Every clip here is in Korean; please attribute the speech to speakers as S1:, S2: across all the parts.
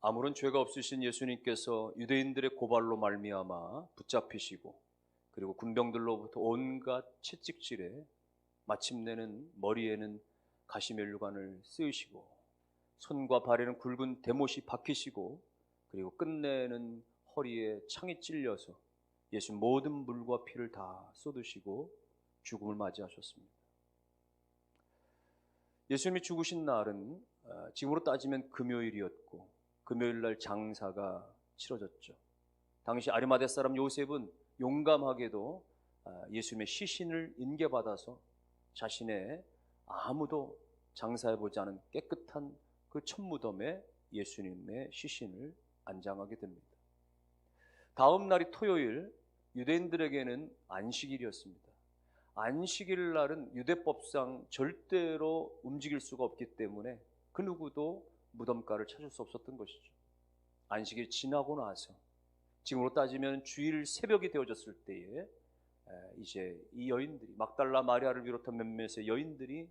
S1: 아무런 죄가 없으신 예수님께서 유대인들의 고발로 말미암아 붙잡히시고 그리고 군병들로부터 온갖 채찍질에 마침내는 머리에는 가시면류관을 쓰으시고 손과 발에는 굵은 대못이 박히시고 그리고 끝내는 허리에 창이 찔려서 예수 모든 물과 피를 다 쏟으시고 죽음을 맞이하셨습니다. 예수님이 죽으신 날은 지금으로 따지면 금요일이었고 금요일 날 장사가 치러졌죠. 당시 아리마대 사람 요셉은 용감하게도 예수님의 시신을 인계받아서 자신의 아무도 장사해보지 않은 깨끗한 그 첫무덤에 예수님의 시신을 안장하게 됩니다. 다음 날이 토요일, 유대인들에게는 안식일이었습니다. 안식일 날은 유대법상 절대로 움직일 수가 없기 때문에 그 누구도 무덤가를 찾을 수 없었던 것이죠. 안식일 지나고 나서 지금으로 따지면 주일 새벽이 되어졌을 때에 이제 이 여인들이 막달라 마리아를 비롯한 몇몇의 여인들이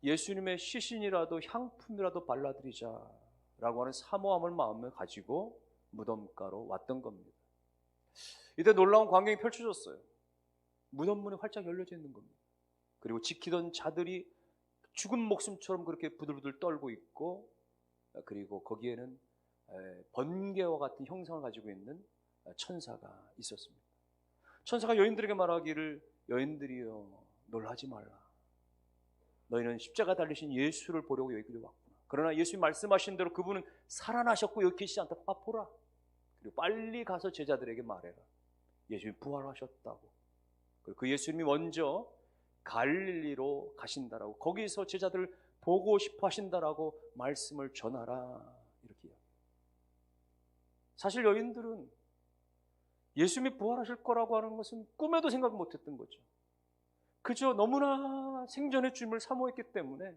S1: 예수님의 시신이라도 향품이라도 발라드리자라고 하는 사모함을 마음에 가지고 무덤가로 왔던 겁니다. 이때 놀라운 광경이 펼쳐졌어요. 무덤 문이 활짝 열려져 있는 겁니다. 그리고 지키던 자들이 죽은 목숨처럼 그렇게 부들부들 떨고 있고 그리고 거기에는 번개와 같은 형상을 가지고 있는 천사가 있었습니다. 천사가 여인들에게 말하기를 여인들이여 놀라지 말라. 너희는 십자가 달리신 예수를 보려고 여기로 왔구나. 그러나 예수님 말씀하신 대로 그분은 살아나셨고 여기 계시지 않다. 보라. 그리고 빨리 가서 제자들에게 말해라. 예수님이 부활하셨다고. 그리고 그 예수님이 먼저 갈릴리로 가신다라고 거기서 제자들을 보고 싶어 하신다라고 말씀을 전하라. 이렇게 사실 여인들은 예수님이 부활하실 거라고 하는 것은 꿈에도 생각 못했던 거죠. 그저 너무나 생전의 주님을 사모했기 때문에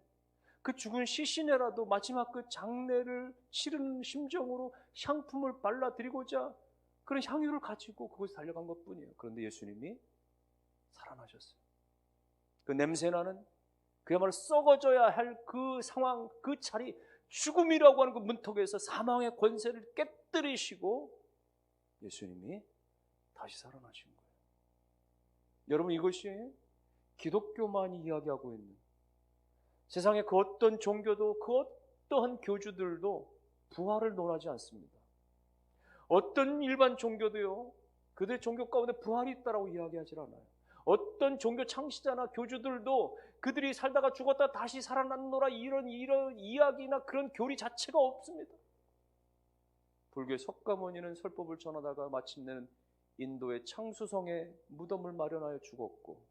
S1: 그 죽은 시신에라도 마지막 그 장례를 치르는 심정으로 향품을 발라드리고자 그런 향유를 가지고 그곳에 달려간 것뿐이에요. 그런데 예수님이 살아나셨어요. 그 냄새나는 그야말로 썩어져야 할 그 상황, 그 자리, 죽음이라고 하는 그 문턱에서 사망의 권세를 깨뜨리시고 예수님이 다시 살아나신 거예요. 여러분, 이것이 기독교만이 이야기하고 있는, 세상의 그 어떤 종교도 그 어떠한 교주들도 부활을 논하지 않습니다. 어떤 일반 종교도요, 그들의 종교 가운데 부활이 있다라고 이야기하지 않아요. 어떤 종교 창시자나 교주들도 그들이 살다가 죽었다 다시 살아났노라 이런 이야기나 그런 교리 자체가 없습니다. 불교의 석가모니는 설법을 전하다가 마침내는 인도의 창수성에 무덤을 마련하여 죽었고,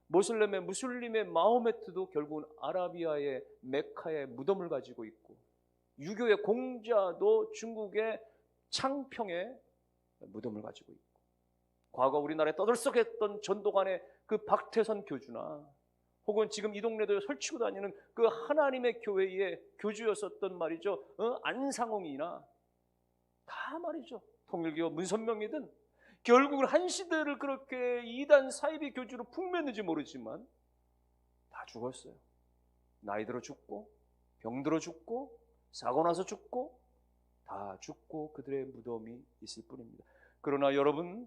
S1: 무슬림의 마호메트도 결국은 아라비아의 메카에 무덤을 가지고 있고, 유교의 공자도 중국의 창평에 무덤을 가지고 있고, 과거 우리나라에 떠들썩했던 전도관의 그 박태선 교주나 혹은 지금 이 동네도 설치고 다니는 그 하나님의 교회의 교주였었던 말이죠, 안상홍이나 다 말이죠, 통일교 문선명이든 결국은 한 시대를 그렇게 이단 사이비 교주로 풍미했는지 모르지만 다 죽었어요. 나이 들어 죽고 병 들어 죽고 사고 나서 죽고 다 죽고 그들의 무덤이 있을 뿐입니다. 그러나 여러분,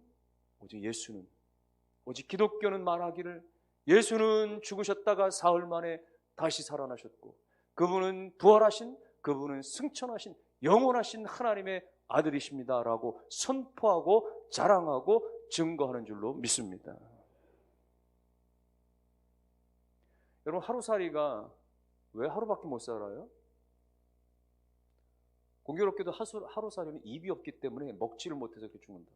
S1: 오직 기독교는 말하기를 예수는 죽으셨다가 사흘 만에 다시 살아나셨고 그분은 부활하신, 그분은 승천하신 영원하신 하나님의 아들이십니다라고 선포하고 자랑하고 증거하는 줄로 믿습니다. 여러분, 하루살이가 왜 하루밖에 못 살아요? 공교롭게도 하루살이는 입이 없기 때문에 먹지를 못해서 이렇게 죽는다.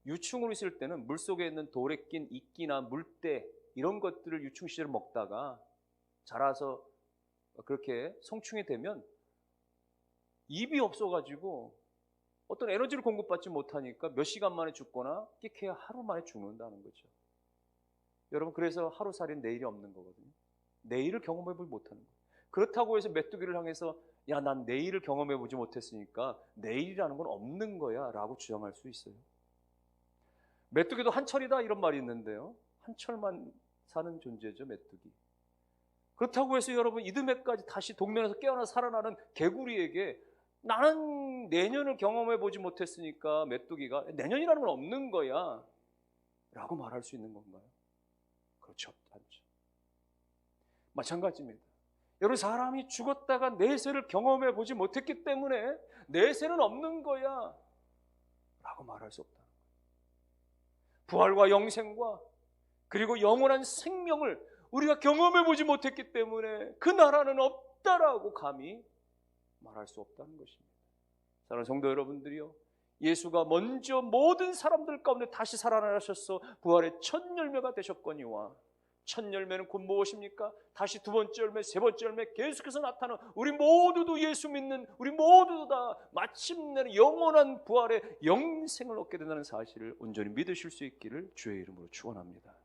S1: 유충으로 있을 때는 물속에 있는 돌에 낀 이끼나 물때 이런 것들을 유충 시절 먹다가 자라서 그렇게 성충이 되면 입이 없어가지고 어떤 에너지를 공급받지 못하니까 몇 시간 만에 죽거나 끼케야 하루 만에 죽는다는 거죠. 여러분, 그래서 하루살이는 내일이 없는 거거든요. 내일을 경험해보지 못하는 거예요. 그렇다고 해서 메뚜기를 향해서 야, 난 내일을 경험해보지 못했으니까 내일이라는 건 없는 거야 라고 주장할 수 있어요. 메뚜기도 한철이다 이런 말이 있는데요, 한철만 사는 존재죠, 메뚜기. 그렇다고 해서 여러분, 이듬해까지 다시 동면에서 깨어나 살아나는 개구리에게 나는 내년을 경험해 보지 못했으니까 메뚜기가 내년이라는 건 없는 거야 라고 말할 수 있는 건가요? 그렇지 않죠. 마찬가지입니다. 여러분, 사람이 죽었다가 내세를 경험해 보지 못했기 때문에 내세는 없는 거야 라고 말할 수 없다는 거예요. 부활과 영생과 그리고 영원한 생명을 우리가 경험해 보지 못했기 때문에 그 나라는 없다라고 감히 말할 수 없다는 것입니다. 사랑하는 성도 여러분들이요, 예수가 먼저 모든 사람들 가운데 다시 살아나셔서 부활의 첫 열매가 되셨거니와, 첫 열매는 곧 무엇입니까? 다시 두 번째 열매, 세 번째 열매 계속해서 나타나는, 우리 모두도 예수 믿는 우리 모두도 다 마침내는 영원한 부활의 영생을 얻게 된다는 사실을 온전히 믿으실 수 있기를 주의 이름으로 축원합니다.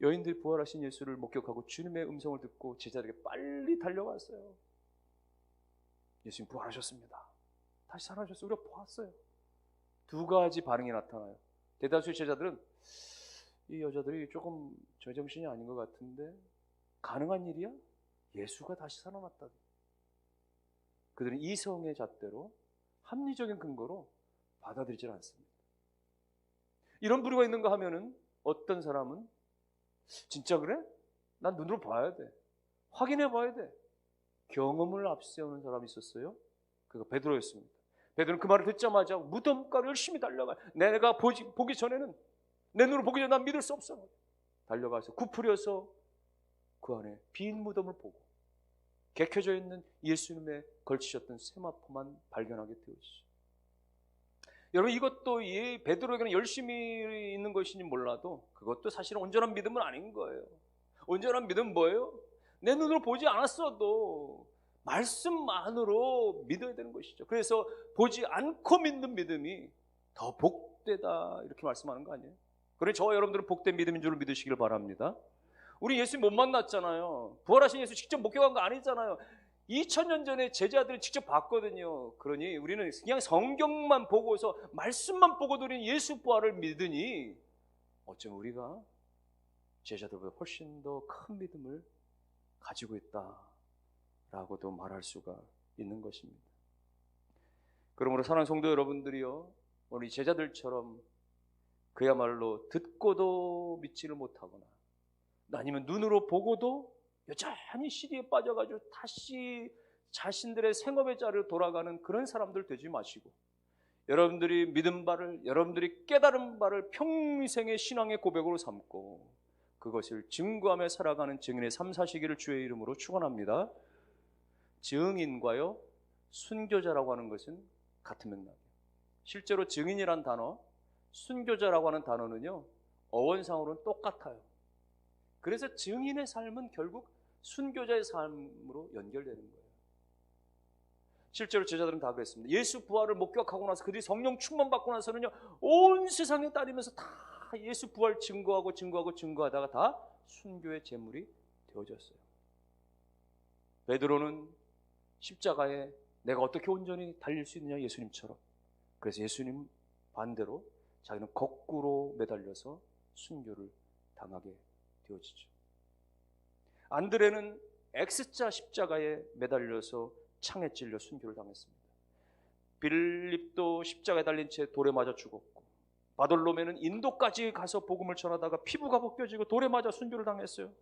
S1: 여인들이 부활하신 예수를 목격하고 주님의 음성을 듣고 제자들에게 빨리 달려갔어요. 예수님 부활하셨습니다. 다시 살아나셨어요. 우리가 보았어요. 두 가지 반응이 나타나요. 대다수의 제자들은 이 여자들이 조금 제정신이 아닌 것 같은데 가능한 일이야? 예수가 다시 살아났다. 그들은 이성의 잣대로 합리적인 근거로 받아들이질 않습니다. 이런 부류가 있는가 하면은 어떤 사람은 진짜 그래? 난 눈으로 봐야 돼. 확인해 봐야 돼. 경험을 앞세우는 사람이 있었어요. 그가 베드로였습니다. 베드로는 그 말을 듣자마자 무덤가로 열심히 달려가. 내가 보기 전에는, 내 눈으로 보기 전에 난 믿을 수 없어. 달려가서 구부려서 그 안에 빈 무덤을 보고 개켜져 있는 예수님의 걸치셨던 세마포만 발견하게 되었죠. 여러분, 이것도 이 베드로에게는 열심히 있는 것인지 몰라도 그것도 사실은 온전한 믿음은 아닌 거예요. 온전한 믿음은 뭐예요? 내 눈으로 보지 않았어도 말씀만으로 믿어야 되는 것이죠. 그래서 보지 않고 믿는 믿음이 더 복되다 이렇게 말씀하는 거 아니에요? 그래, 저와 여러분들은 복된 믿음인 줄 믿으시길 바랍니다. 우리 예수 못 만났잖아요. 부활하신 예수 직접 목격한 거 아니잖아요. 2000년 전에 제자들이 직접 봤거든요. 그러니 우리는 그냥 성경만 보고서 말씀만 보고 드린 예수 부활을 믿으니 어쩜 우리가 제자들보다 훨씬 더 큰 믿음을 가지고 있다라고도 말할 수가 있는 것입니다. 그러므로 사랑하는 성도 여러분들이요, 우리 제자들처럼 그야말로 듣고도 믿지를 못하거나 아니면 눈으로 보고도 여전히 시리에 빠져가지고 다시 자신들의 생업의 자리로 돌아가는 그런 사람들 되지 마시고, 여러분들이 믿은 바를, 여러분들이 깨달은 바를 평생의 신앙의 고백으로 삼고 그것을 증거하며 살아가는 증인의 삶 사시기를 주의 이름으로 축원합니다. 증인과요 순교자라고 하는 것은 같은 맥락이에요. 실제로 증인이란 단어, 순교자라고 하는 단어는요 어원상으로는 똑같아요. 그래서 증인의 삶은 결국 순교자의 삶으로 연결되는 거예요. 실제로 제자들은 다 그랬습니다. 예수 부활을 목격하고 나서 그들이 성령 충만 받고 나서는요 온 세상에 따르면서 다 예수 부활 증거하다가 다 순교의 제물이 되어졌어요. 베드로는 십자가에 내가 어떻게 온전히 달릴 수 있느냐, 예수님처럼. 그래서 예수님 반대로 자기는 거꾸로 매달려서 순교를 당하게 되어지죠. 안드레는 X자 십자가에 매달려서 창에 찔려 순교를 당했습니다. 빌립도 십자가에 달린 채 돌에 맞아 죽었고, 바돌로메는 인도까지 가서 복음을 전하다가 피부가 벗겨지고 돌에 맞아 순교를 당했어요.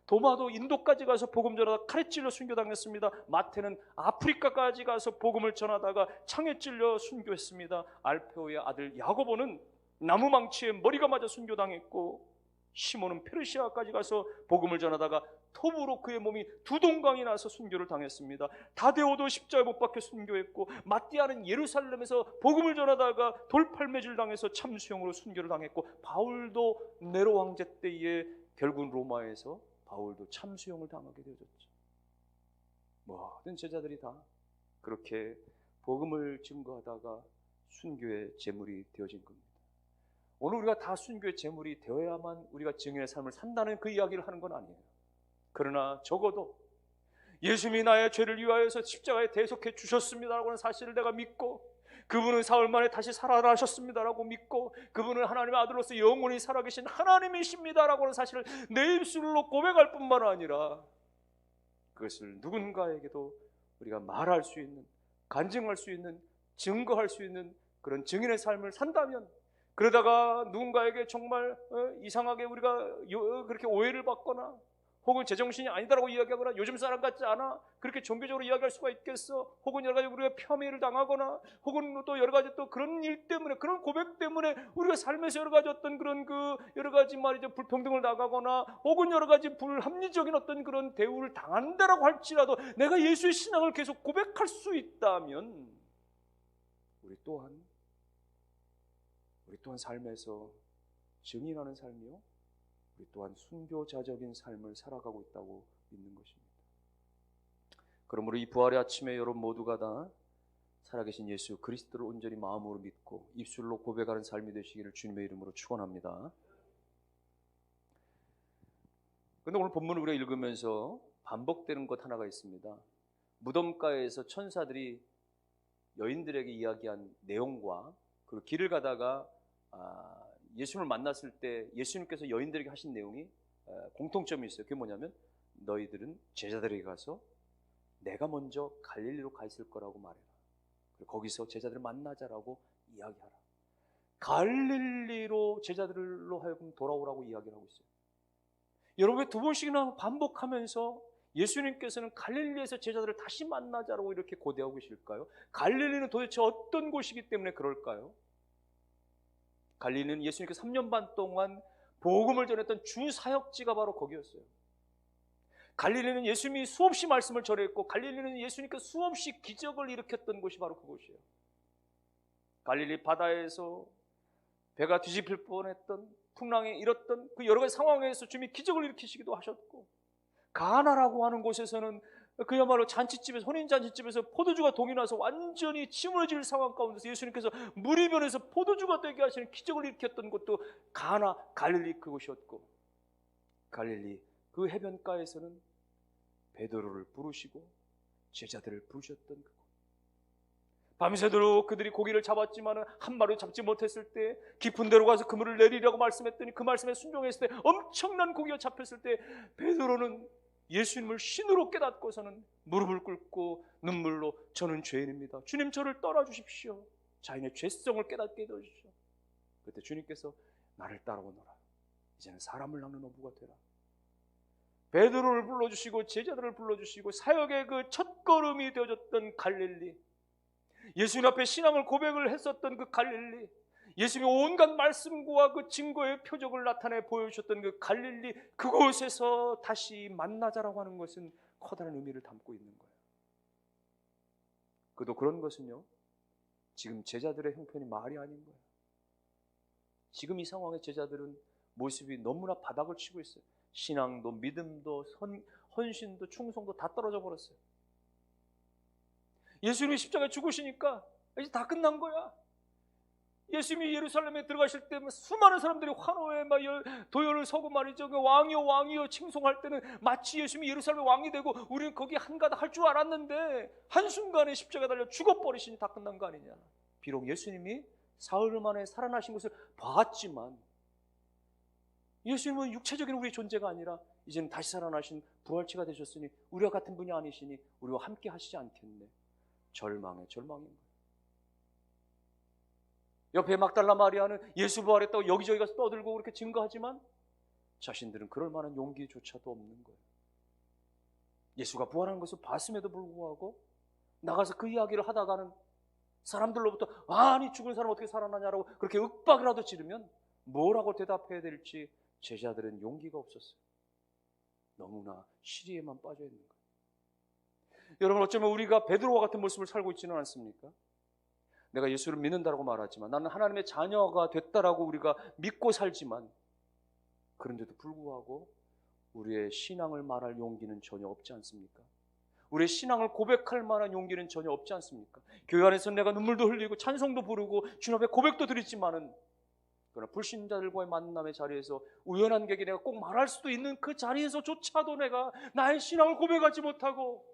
S1: 도마도 인도까지 가서 복음 전하다가 칼에 찔려 순교당했습니다. 마태는 아프리카까지 가서 복음을 전하다가 창에 찔려 순교했습니다. 알페오의 아들 야고보는 나무망치에 머리가 맞아 순교당했고, 시몬은 페르시아까지 가서 복음을 전하다가 톱으로 그의 몸이 두 동강이 나서 순교를 당했습니다. 다데오도 십자가에 못 박혀 순교했고, 마띠아는 예루살렘에서 복음을 전하다가 돌팔매질 당해서 참수형으로 순교를 당했고, 바울도 네로 황제 때에 결국 로마에서 바울도 참수형을 당하게 되어졌죠. 모든 제자들이 다 그렇게 복음을 증거하다가 순교의 제물이 되어진 겁니다. 오늘 우리가 다 순교의 제물이 되어야만 우리가 증인의 삶을 산다는 그 이야기를 하는 건 아니에요. 그러나 적어도 예수님이 나의 죄를 위하여서 십자가에 대속해 주셨습니다라고 하는 사실을 내가 믿고, 그분은 사흘 만에 다시 살아나셨습니다라고 믿고, 그분은 하나님의 아들로서 영원히 살아계신 하나님이십니다라고 하는 사실을 내 입술로 고백할 뿐만 아니라 그것을 누군가에게도 우리가 말할 수 있는, 간증할 수 있는, 증거할 수 있는 그런 증인의 삶을 산다면, 그러다가 누군가에게 정말 이상하게 우리가 그렇게 오해를 받거나 혹은 제정신이 아니다라고 이야기하거나 요즘 사람 같지 않아 그렇게 종교적으로 이야기할 수가 있겠어? 혹은 여러 가지 우리가 폄훼를 당하거나 혹은 또 여러 가지 또 그런 일 때문에, 그런 고백 때문에 우리가 삶에서 여러 가지 어떤 그런 여러 가지 말이죠, 불평등을 나가거나 혹은 여러 가지 불합리적인 어떤 그런 대우를 당한다라고 할지라도 내가 예수의 신앙을 계속 고백할 수 있다면 우리 또한 삶에서 증인하는 삶이요, 우리 또한 순교자적인 삶을 살아가고 있다고 믿는 것입니다. 그러므로 이 부활의 아침에 여러분 모두가 다 살아계신 예수 그리스도를 온전히 마음으로 믿고 입술로 고백하는 삶이 되시기를 주님의 이름으로 축원합니다. 그런데 오늘 본문을 우리가 읽으면서 반복되는 것 하나가 있습니다. 무덤가에서 천사들이 여인들에게 이야기한 내용과 그리고 길을 가다가 예수님을 만났을 때 예수님께서 여인들에게 하신 내용이 공통점이 있어요. 그게 뭐냐면 너희들은 제자들에게 가서 내가 먼저 갈릴리로 가 있을 거라고 말해라. 그리고 거기서 제자들을 만나자라고 이야기하라. 갈릴리로 제자들로 하여금 돌아오라고 이야기를 하고 있어요. 여러분 왜 두 번씩이나 반복하면서 예수님께서는 갈릴리에서 제자들을 다시 만나자라고 이렇게 고대하고 계실까요? 갈릴리는 도대체 어떤 곳이기 때문에 그럴까요? 갈릴리는 예수님께서 3년 반 동안 복음을 전했던 주 사역지가 바로 거기였어요. 갈릴리는 예수님이 수없이 말씀을 전했고 갈릴리는 예수님께서 수없이 기적을 일으켰던 곳이 바로 그곳이에요. 갈릴리 바다에서 배가 뒤집힐 뻔했던, 풍랑에 일었던 그 여러 가지 상황에서 주님이 기적을 일으키시기도 하셨고, 가나라고 하는 곳에서는 그야말로 잔치집에서, 혼인잔치집에서 포도주가 동이 나서 완전히 침울해질 상황 가운데서 예수님께서 물이 변해서 포도주가 되게 하시는 기적을 일으켰던 곳도 가나, 갈릴리 그곳이었고, 갈릴리 그 해변가에서는 베드로를 부르시고 제자들을 부르셨던 그곳. 밤새도록 그들이 고기를 잡았지만 한 마리도 잡지 못했을 때 깊은 데로 가서 그물을 내리라고 말씀했더니 그 말씀에 순종했을 때 엄청난 고기가 잡혔을 때 베드로는 예수님을 신으로 깨닫고서는 무릎을 꿇고 눈물로 저는 죄인입니다. 주님 저를 떠나주십시오. 자신의 죄성을 깨닫게 해주십시오. 그때 주님께서 나를 따라오너라. 이제는 사람을 낚는 어부가 되라. 베드로를 불러주시고 제자들을 불러주시고 사역의 그 첫걸음이 되어졌던 갈릴리, 예수님 앞에 신앙을 고백을 했었던 그 갈릴리, 예수님의 온갖 말씀과 그 증거의 표적을 나타내 보여주셨던 그 갈릴리, 그곳에서 다시 만나자라고 하는 것은 커다란 의미를 담고 있는 거예요. 그도 그런 것은요, 지금 제자들의 형편이 말이 아닌 거예요. 지금 이 상황의 제자들은 모습이 너무나 바닥을 치고 있어요. 신앙도 믿음도 헌신도 충성도 다 떨어져 버렸어요. 예수님이 십자가에 죽으시니까 이제 다 끝난 거야. 예수님이 예루살렘에 들어가실 때 수많은 사람들이 환호에 막 도열을 서고 말이죠. 왕이여 왕이여 칭송할 때는 마치 예수님이 예루살렘 왕이 되고 우리는 거기 한가닥 할 줄 알았는데 한순간에 십자가에 달려 죽어버리시니 다 끝난 거 아니냐. 비록 예수님이 사흘 만에 살아나신 것을 봤지만 예수님은 육체적인 우리의 존재가 아니라 이제는 다시 살아나신 부활체가 되셨으니 우리와 같은 분이 아니시니 우리와 함께 하시지 않겠네. 절망인 거예요. 옆에 막달라 마리아는 예수 부활했다고 여기저기 가서 떠들고 그렇게 증거하지만 자신들은 그럴 만한 용기조차도 없는 거예요. 예수가 부활한 것을 봤음에도 불구하고 나가서 그 이야기를 하다가는 사람들로부터 아니 죽은 사람 어떻게 살아나냐라고 그렇게 윽박이라도 지르면 뭐라고 대답해야 될지 제자들은 용기가 없었어요. 너무나 시리에만 빠져 있는 거예요. 여러분 어쩌면 우리가 베드로와 같은 모습을 살고 있지는 않습니까? 내가 예수를 믿는다라고 말하지만 나는 하나님의 자녀가 됐다라고 우리가 믿고 살지만 그런데도 불구하고 우리의 신앙을 말할 용기는 전혀 없지 않습니까? 우리의 신앙을 고백할 만한 용기는 전혀 없지 않습니까? 교회 안에서 내가 눈물도 흘리고 찬송도 부르고 주님 앞에 고백도 드리지만은 그러나 불신자들과의 만남의 자리에서 우연한 계기 내가 꼭 말할 수도 있는 그 자리에서조차도 내가 나의 신앙을 고백하지 못하고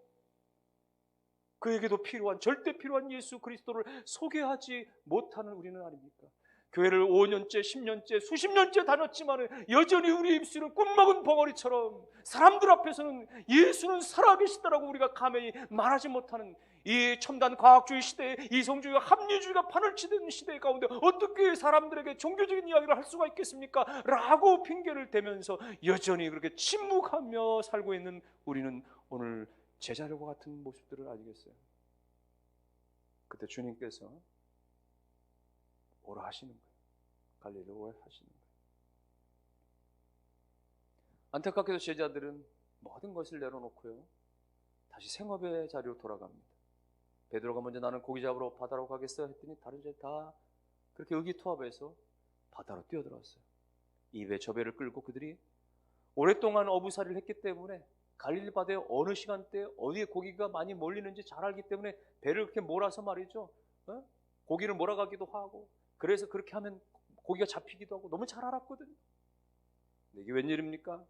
S1: 그에게도 필요한 절대 필요한 예수 그리스도를 소개하지 못하는 우리는 아닙니까? 교회를 5년째, 10년째, 수십 년째 다녔지만 여전히 우리 입술은 꿈먹은 벙어리처럼 사람들 앞에서는 예수는 살아계시다라고 우리가 감히 말하지 못하는 이 첨단 과학주의 시대에, 이성주의와 합리주의가 판을 치는 시대 가운데 어떻게 사람들에게 종교적인 이야기를 할 수가 있겠습니까? 라고 핑계를 대면서 여전히 그렇게 침묵하며 살고 있는 우리는 오늘 제자들과 같은 모습들을 아니겠어요? 그때 주님께서 오라 하시는 거예요. 갈릴리로 오라 하시는 거예요. 안타깝게도 제자들은 모든 것을 내려놓고요, 다시 생업의 자리로 돌아갑니다. 베드로가 먼저 나는 고기 잡으러 바다로 가겠어 했더니 다른 제자 다 그렇게 의기투합해서 바다로 뛰어들었어요. 이 배 저 배를 끌고 그들이 오랫동안 어부살이를 했기 때문에 갈릴리 바다에 어느 시간대에 어디에 고기가 많이 몰리는지 잘 알기 때문에 배를 그렇게 몰아서 말이죠, 고기를 몰아가기도 하고, 그래서 그렇게 하면 고기가 잡히기도 하고 너무 잘 알았거든요. 이게 웬일입니까?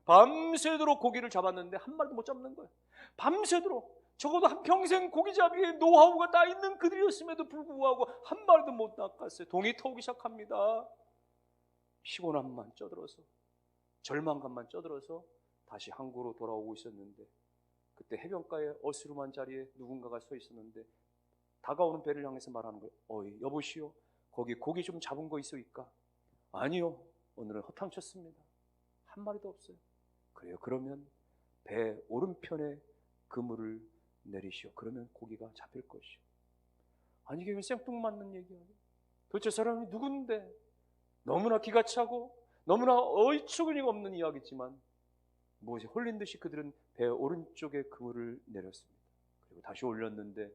S1: 밤새도록 고기를 잡았는데 한 마리도 못 잡는 거예요. 밤새도록. 적어도 한평생 고기잡이의 노하우가 다 있는 그들이었음에도 불구하고 한 마리도 못 낚았어요. 동이 터오기 시작합니다. 피곤함만 쪄들어서, 절망감만 쪄들어서 다시 항구로 돌아오고 있었는데, 그때 해변가에 어스름한 자리에 누군가가 서 있었는데 다가오는 배를 향해서 말하는 거예요. 어이, 여보시오, 거기 고기 좀 잡은 거 있어일까? 아니요, 오늘은 허탕쳤습니다. 한 마리도 없어요. 그래요, 그러면 배 오른편에 그물을 내리시오. 그러면 고기가 잡힐 것이오. 아니, 이게 생뚱맞는 얘기예요. 도대체 사람이 누군데? 너무나 기가 차고 너무나 어이처구니가 없는 이야기지만 무엇에 홀린 듯이 그들은 배 오른쪽에 그물을 내렸습니다. 그리고 다시 올렸는데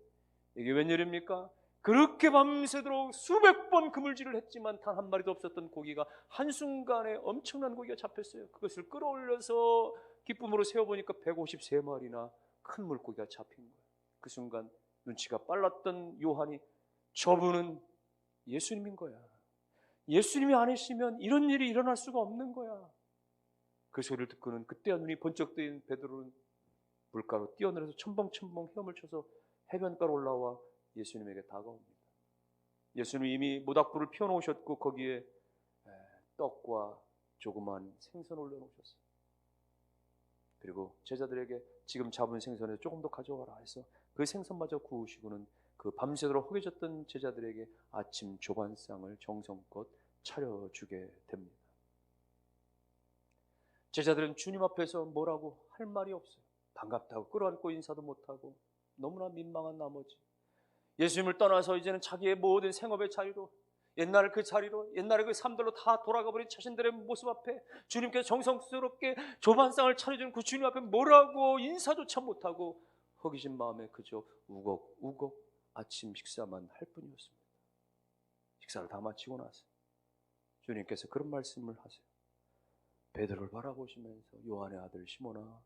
S1: 이게 웬일입니까? 그렇게 밤새도록 수백 번 그물질을 했지만 단 한 마리도 없었던 고기가 한순간에 엄청난 고기가 잡혔어요. 그것을 끌어올려서 기쁨으로 세어보니까 153마리나 큰 물고기가 잡힌 거예요. 그 순간 눈치가 빨랐던 요한이, 저분은 예수님인 거야. 예수님이 아니시면 이런 일이 일어날 수가 없는 거야. 그 소리를 듣고는 그때야 눈이 번쩍 뜨인 베드로는 물가로 뛰어내려서 첨벙첨벙 헤엄을 쳐서 해변가로 올라와 예수님에게 다가옵니다. 예수님이 이미 모닥불을 피워놓으셨고 거기에 떡과 조그만 생선 올려놓으셨어요. 그리고 제자들에게 지금 잡은 생선에 조금 더 가져와라 해서 그 생선마저 구우시고는 그 밤새도록 허기졌던 제자들에게 아침 조반상을 정성껏 차려주게 됩니다. 제자들은 주님 앞에서 뭐라고 할 말이 없어요. 반갑다고 끌어안고 인사도 못하고 너무나 민망한 나머지 예수님을 떠나서 이제는 자기의 모든 생업의 자리로, 옛날 그 자리로, 옛날의 그 삶들로 다 돌아가버린 자신들의 모습 앞에 주님께서 정성스럽게 조반상을 차려준 그 주님 앞에 뭐라고 인사조차 못하고 허기진 마음에 그저 우걱우걱 아침 식사만 할 뿐이었습니다. 식사를 다 마치고 나서 주님께서 그런 말씀을 하세요. 베드로를 바라보시면서 요한의 아들 시몬아,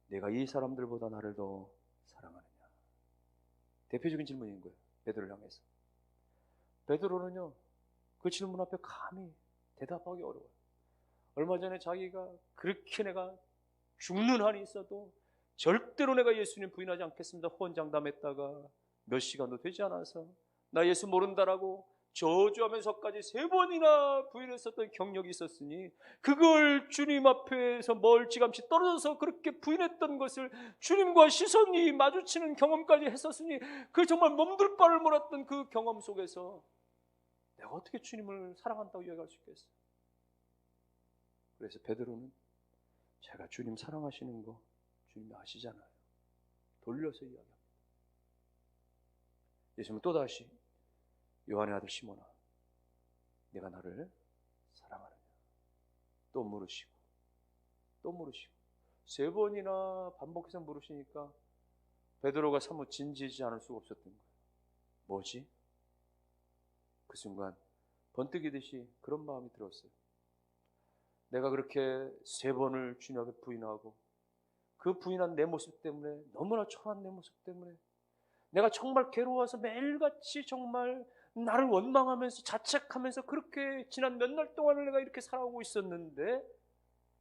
S1: 내가 이 사람들보다 나를 더 사랑하느냐? 대표적인 질문인 거예요. 베드로를 향해서. 베드로는요, 그 질문 앞에 감히 대답하기 어려워요. 얼마 전에 자기가 그렇게 내가 죽는 한이 있어도 절대로 내가 예수님 부인하지 않겠습니다 호언장담했다가 몇 시간도 되지 않아서 나 예수 모른다라고 저주하면서까지 3번이나 부인했었던 경력이 있었으니, 그걸 주님 앞에서 멀찌감치 떨어져서 그렇게 부인했던 것을 주님과 시선이 마주치는 경험까지 했었으니, 그 정말 몸둘 바를 몰랐던 그 경험 속에서 내가 어떻게 주님을 사랑한다고 이야기할 수 있겠어요? 그래서 베드로는 제가 주님 사랑하시는 거 주님이 아시잖아요. 돌려서 이야기합니다. 예수님은 또다시 요한의 아들 시몬아, 내가 나를 사랑하느냐? 또 물으시고 또 물으시고 3번이나 반복해서 물으시니까 베드로가 사뭇 진지하지 않을 수가 없었던 거예요. 뭐지? 그 순간 번뜩이듯이 그런 마음이 들었어요. 내가 그렇게 3번을 주님 앞에 부인하고 그 부인한 내 모습 때문에, 너무나 초라한 내 모습 때문에 내가 정말 괴로워서 매일같이 정말 나를 원망하면서 자책하면서 그렇게 지난 몇 날 동안을 내가 이렇게 살아오고 있었는데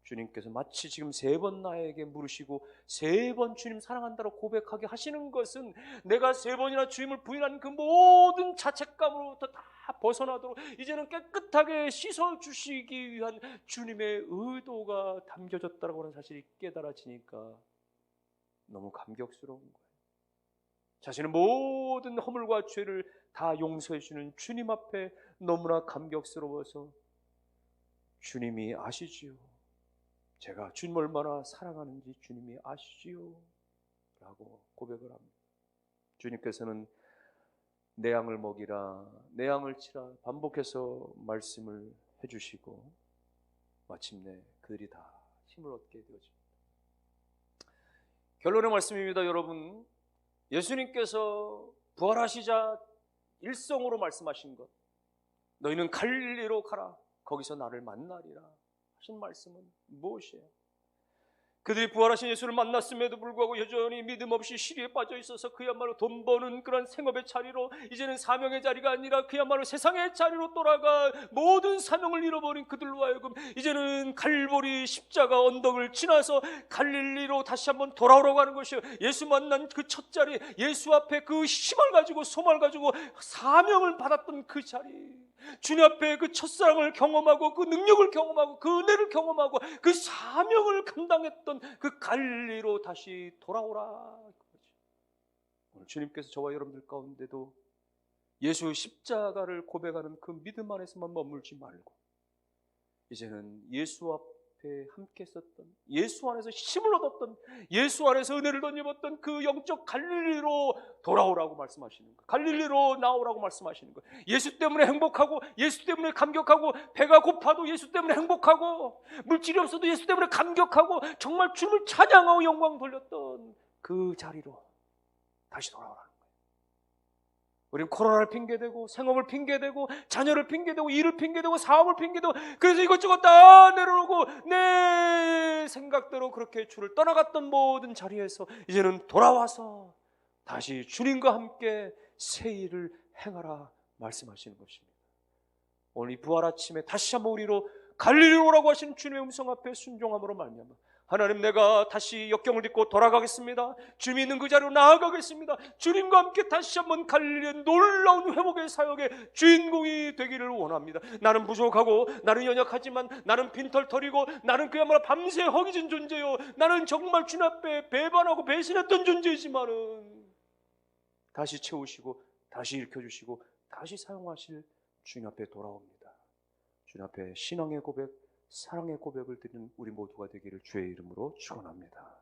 S1: 주님께서 마치 지금 3번 나에게 물으시고 3번 주님 사랑한다고 고백하게 하시는 것은 내가 3번이나 주님을 부인한 그 모든 자책감으로부터 다 벗어나도록 이제는 깨끗하게 씻어주시기 위한 주님의 의도가 담겨졌다고 하는 사실이 깨달아지니까 너무 감격스러운 거예요. 자신의 모든 허물과 죄를 다 용서해 주는 주님 앞에 너무나 감격스러워서 주님이 아시지요. 제가 주님을 얼마나 사랑하는지 주님이 아시지요 라고 고백을 합니다. 주님께서는 내 양을 먹이라, 내 양을 치라 반복해서 말씀을 해주시고 마침내 그들이 다 힘을 얻게 되어집니다. 결론의 말씀입니다. 여러분, 예수님께서 부활하시자 일성으로 말씀하신 것, 너희는 갈릴리로 가라, 거기서 나를 만나리라 하신 말씀은 무엇이에요? 그들이 부활하신 예수를 만났음에도 불구하고 여전히 믿음 없이 시리에 빠져 있어서 그야말로 돈 버는 그런 생업의 자리로, 이제는 사명의 자리가 아니라 그야말로 세상의 자리로 돌아가 모든 사명을 잃어버린 그들로 하여금 이제는 갈보리 십자가 언덕을 지나서 갈릴리로 다시 한번 돌아오라고 하는 것이요, 예수 만난 그 첫 자리, 예수 앞에 그 힘을 가지고 소망을 가지고 사명을 받았던 그 자리, 주님 앞에 그 첫사랑을 경험하고 그 능력을 경험하고 그 은혜를 경험하고 그 사명을 감당했던 그 갈릴리로 다시 돌아오라. 오늘 주님께서 저와 여러분들 가운데도 예수의 십자가를 고백하는 그 믿음 안에서만 머물지 말고 이제는 예수 앞에 함께 있었던, 예수 안에서 힘을 얻었던, 예수 안에서 은혜를 덧입었던 그 영적 갈릴리로 돌아오라고 말씀하시는 거예요. 갈릴리로 나오라고 말씀하시는 거예요. 예수 때문에 행복하고, 예수 때문에 감격하고, 배가 고파도 예수 때문에 행복하고, 물질이 없어도 예수 때문에 감격하고, 정말 주님을 찬양하고 영광 돌렸던 그 자리로 다시 돌아오라는 거예요. 우리는 코로나를 핑계대고, 생업을 핑계대고, 자녀를 핑계대고, 일을 핑계대고, 사업을 핑계대고, 그래서 이것저것 다 내려놓고 내 생각대로 그렇게 주를 떠나갔던 모든 자리에서 이제는 돌아와서 다시 주님과 함께 새 일을 행하라 말씀하시는 것입니다. 오늘 이 부활 아침에 다시 한번 우리로 갈릴리로 오라고 하신 주님의 음성 앞에 순종함으로 말미암아 하나님, 내가 다시 역경을 딛고 돌아가겠습니다. 주님이 있는 그 자리로 나아가겠습니다. 주님과 함께 다시 한번 갈릴리의 놀라운 회복의 사역의 주인공이 되기를 원합니다. 나는 부족하고, 나는 연약하지만, 나는 빈털터리고, 나는 그야말로 밤새 허기진 존재요, 나는 정말 주님 앞에 배반하고 배신했던 존재이지만은 다시 채우시고 다시 일으켜주시고 다시 사용하실 주님 앞에 돌아옵니다. 주님 앞에 신앙의 고백, 사랑의 고백을 드리는 우리 모두가 되기를 주의 이름으로 축원합니다.